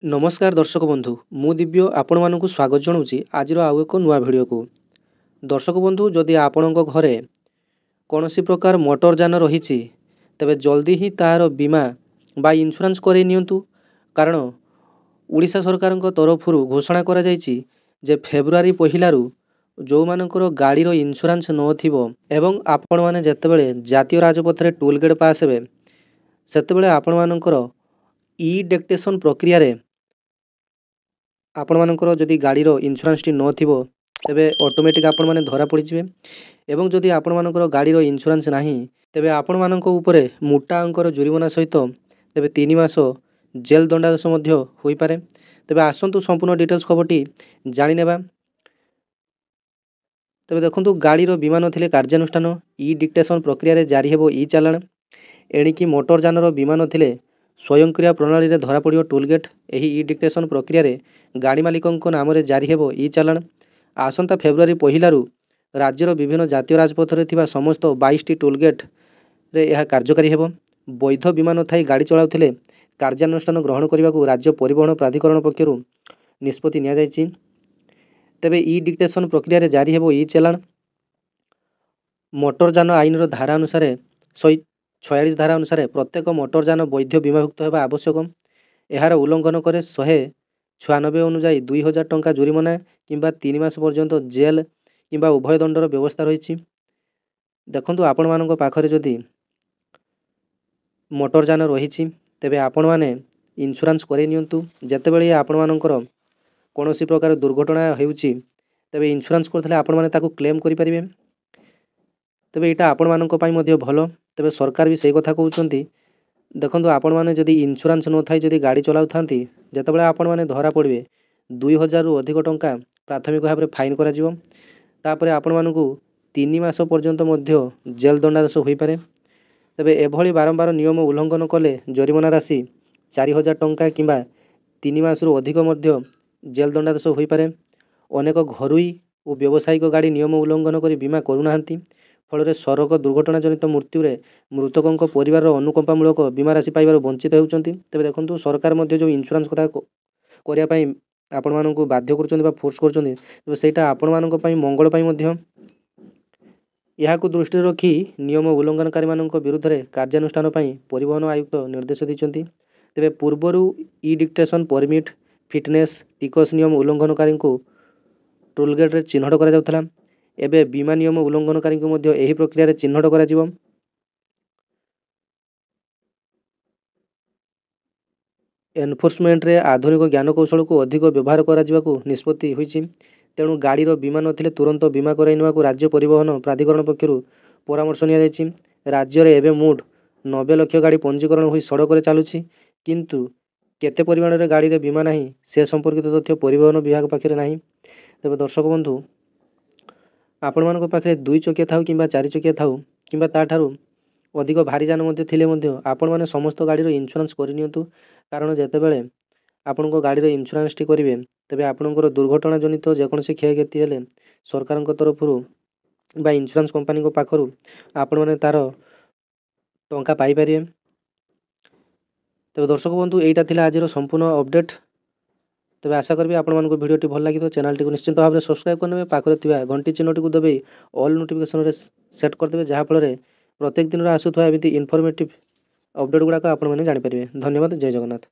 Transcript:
नमस्कार दर्शक बंधु मु दिव्य आपण मानक स्वागत जनाऊँगी आज आउ एक नुआ भिडियो को। दर्शक बंधु जदि आपण घरे कौन प्रकार मोटर जान रही तेबे जल्दी ही तार बीमा बा इंश्योरेंस करई नियंतु। कारण उड़ीसा सरकार तरफ घोषणा करा जायछि जे फेब्रुआरी पहिलारू जो मानकर गाड़ी रो इंश्योरेंस नथिबो एवं आपण माने जेतेबेले जातीय राजपथ रे टोल गेट पास हेबे सेतेबेले आपण मानकर ई डेक्टेशन प्रक्रिया रे आपण मानकर जदि गाड़ी रो इंश्योरेंस टी नथिबो तेबे ऑटोमेटिक आपण माने धरा पड़ी जिवे एवं जदि आपण मानकर गाड़ी रो इंश्योरेंस नाही तेबे आपण मानक ऊपरे मोटा अंकर जुरिमाना सहित तेबे 3 मास जेल दंडादेश मध्य होई पारे। तेबे आसंतु संपूर्ण डिटेल्स खबरटी जानि नेबा। तेबे देखंतु गाड़ी रो बीमा नथिले कार्यानुष्ठान ई डिक्टेशन प्रक्रिया रे जारी हेबो ई चालान। एणिकी मोटर जान रो बीमा नथिले स्वयंक्रिय प्रणाली रे धरा पड़ियो टोलगेट। एही ई डिक्टेशन प्रक्रिया रे गाड़ी मालिकंक नाम रे जारी हेबो ई चालान। आसंता फेब्रुआरी पहिलारू राज्यर विभिन्न जातीय राजपथ रे थिबा समस्त 22 टी टोलगेट रे यह कार्यकारी हेबो। वैध बीमा नथाई गाड़ी चलाउथिले कार्यानुष्ठान ग्रहण करने राज्य परिवहन प्राधिकरण पक्षरु निष्पत्ति निया जायछि। तेबे ई डिक्टेशन प्रक्रिया रे जारी हेबो ई चालान। मोटर जान आईन रो धारा अनुसार 146 धारा अनुसार प्रत्येक मोटर जान वैध बीमाभुक्त हेबा आवश्यक। एहार उल्लंघन करे 196 अनुसार 2000 टंका जुरिमाना किंबा 3 मास पर्यंत जेल किंबा उभय दंडर व्यवस्था रही। देखंतु आपण मानक पाखरे जदि मोटर जान रही तेबे आपण माने इंश्योरेंस करे नियंतु। जेतेबेले आपण मानकर कोनोसी प्रकार दुर्घटना हेउची तेबे इंश्योरेंस करथले आपण माने ताकू क्लेम करि परिबे। तेबे एटा आपण मानक पई मध्ये भलो। तेबे सरकार भी सही कथा कहउचंती। देखंतु आपण माने जदि इंश्योरेंस न थाई जदि गाड़ी चलाउ थांती जेतेबेले आपण माने धरा पड़िबे 2000 रु अधिक टंका प्राथमिक भाव में फाइन करा जिवो। तापरे आपण मानकू 3 मास पर्यंत मध्य जेल दंडादेश होई पारे। तेबे एभली बारंबार नियम उल्लंघन कले जरिमाना राशि 4000 टंका किंबा 3 मास रु अधिक मध्य जेल दंडादेश होई पारे। अनेक घरुई और व्यावसायिक गाड़ी नियम उल्लंघन करी बीमा करूनाहांती। फल सड़क दुर्घटना जनित मृत्यु रे मृतकों परिवार अनुकंपामूलक बीमा राशि पाइबार वंचित होउचंती। तेबे देखंतु सरकार मध्य जो इंश्योरेंस कथा करिया पई आपण मानकू बाध्य करूचंती बा फोर्स करूचंती तेबे सेटा आपण मानक पई मंगल पई मध्य। यहाकू दृष्टि रखी नियम उल्लंघनकारी मानक विरुद्ध रे कार्यानुष्ठान पई परिवहन आयुक्त निर्देश दैचंती। तेबे पूर्वरु ई डिक्टेशन परमिट फिटनेस टिकस नियम उल्लंघनकारी को टोलगेट रे चिन्हट करा जाउथला। एबे बीमा नियम उल्लंघनकारी को मध्य एही प्रक्रिया रे चिन्हट करा जिवो। एनफोर्समेंट रे आधुनिक ज्ञान कौशल को अधिक व्यवहार करा जिवाकू निष्पत्ति होईछि। तेणु गाड़ी रो बीमा नथिले तुरंत बीमा कराई नेबाकू राज्य परिवहन प्राधिकरण पक्षरु परामर्श निया जायछि। राज्य रे एबे मोट 90 लाख गाड़ी पंजीकरण होई सड़क रे चालुछि किंतु केते परिमाण रे गाड़ी रे बीमा नाही से संपर्कित तथ्य परिवहन विभाग पाखरे नाही। तबे दर्शक बंधु आपण मानक पाखरे 2 चकिया थाउ किंबा 4 चकिया थाउ किंबा ताठारु अधिक भारी जान मध्य थिले मध्य आपण माने समस्त गाड़ी रो इंश्योरेंस करि नियंतु। कारण जेतेबेले आपण को गाड़ी रो इंश्योरेंस टी करिवे तेबे आपणकर दुर्घटना जनित जेकोसी क्षयक्षति हेले सरकार तरफ बा इंश्योरेंस कंपनी को पाखरु आपण माने तार टंका पाई परिए। तेबे दर्शक बंधु एटा थिला आज रो संपूर्ण अपडेट। तेबे आशा करबी आपण मानको वीडियोटी भल लागि तो चैनल टी को निश्चित भाव में सब्सक्राइब करनेबे पाखरे थिबा घंटी चिन्ह टी को देबे ऑल नोटिफिकेशन रे सेट कर देबे जहा फल रे प्रत्येक दिन रा आसुथवा एमिति इन्फॉर्मेटिव अपडेट गुडा को आपण माने जानि परिबे। धन्यवाद। जय जगन्नाथ।